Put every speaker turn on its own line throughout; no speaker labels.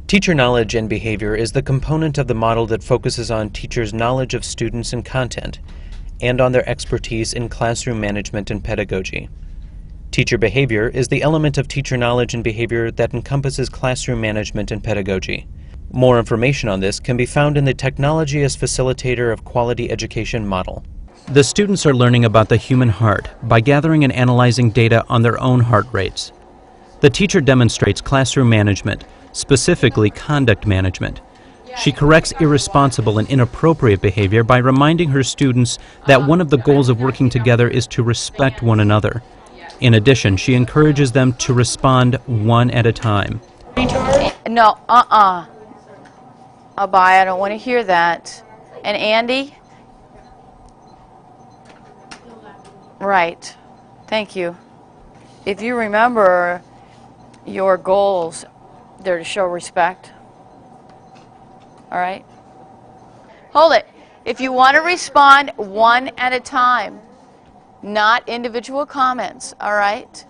Teacher knowledge and behavior is the component of the model that focuses on teachers' knowledge of students and content, and on their expertise in classroom management and pedagogy. Teacher behavior is the element of teacher knowledge and behavior that encompasses classroom management and pedagogy. More information on this can be found in the Technology as Facilitator of Quality Education model. The students are learning about the human heart by gathering and analyzing data on their own heart rates. The teacher demonstrates classroom management, specifically conduct management. She corrects irresponsible and inappropriate behavior by reminding her students that one of the goals of working together is to respect one another. In addition, she encourages them to respond one at a time.
No, Abaya, I don't want to hear that. And Andy? Right. Thank you. If you remember, your goals, they're to show respect. All right? Hold it. If you want to respond one at a time, not individual comments, all right?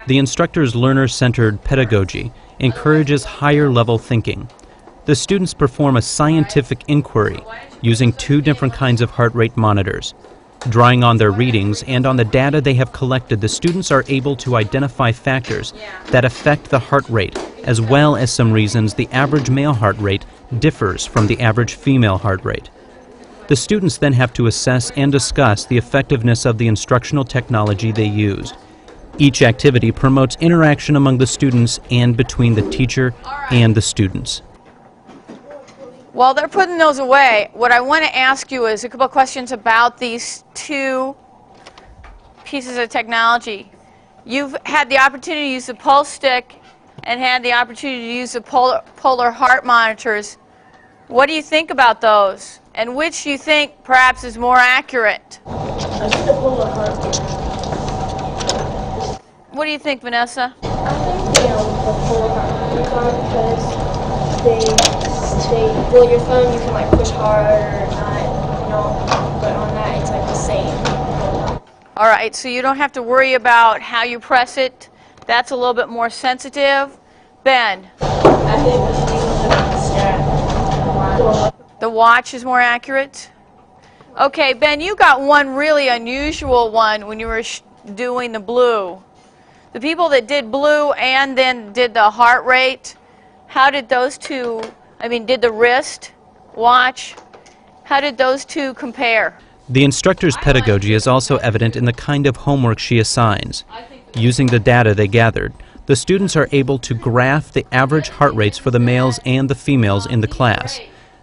The instructor's learner-centered pedagogy encourages higher-level thinking. The students perform a scientific inquiry using two different kinds of heart rate monitors. Drawing on their readings and on the data they have collected, the students are able to identify factors that affect the heart rate, as well as some reasons the average male heart rate differs from the average female heart rate. The students then have to assess and discuss the effectiveness of the instructional technology they used. Each activity promotes interaction among the students and between the teacher and the students.
While they're putting those away, what I want to ask you is a couple of questions about these two pieces of technology. You've had the opportunity to use the pulse stick and had the opportunity to use the polar heart monitors. What do you think about those? And which do you think perhaps is more accurate?
I think the polar heart.
What do you think, Vanessa?
I think the polar heart because well, your phone you can like push hard or not, but on that it's like the same.
All right, so you don't have to worry about how you press it. That's a little bit more sensitive. Ben?
I think the thing with the strap.
The watch is more accurate? Okay, Ben, you got one really unusual one when you were doing the blue. The people that did blue and then did the heart rate, how did those two, did the wrist, watch, how did those two compare?
The instructor's pedagogy is also evident in the kind of homework she assigns. Using the data they gathered, the students are able to graph the average heart rates for the males and the females in the class.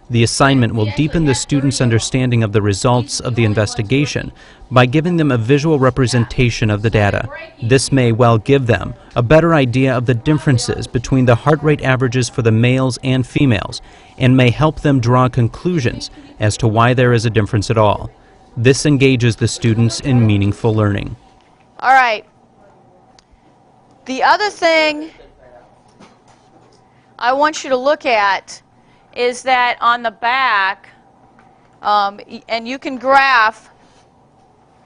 The assignment will deepen the students' understanding of the results of the investigation by giving them a visual representation of the data. This may well give them a better idea of the differences between the heart rate averages for the males and females, and may help them draw conclusions as to why there is a difference at all. This engages the students in meaningful learning.
All right. The other thing I want you to look at is that on the back, and you can graph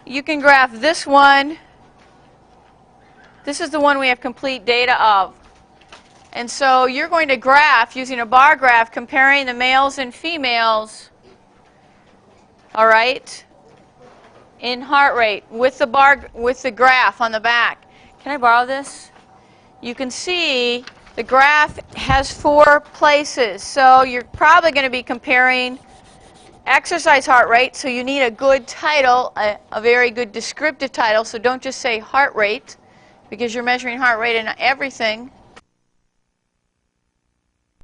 this one. This is the one we have complete data of. And so you're going to graph using a bar graph comparing the males and females, all right, in heart rate with the graph on the back. Can I borrow this? You can see the graph has 4 places, so you're probably going to be comparing exercise heart rate, so you need a good title, a very good descriptive title, so don't just say heart rate, because you're measuring heart rate in everything.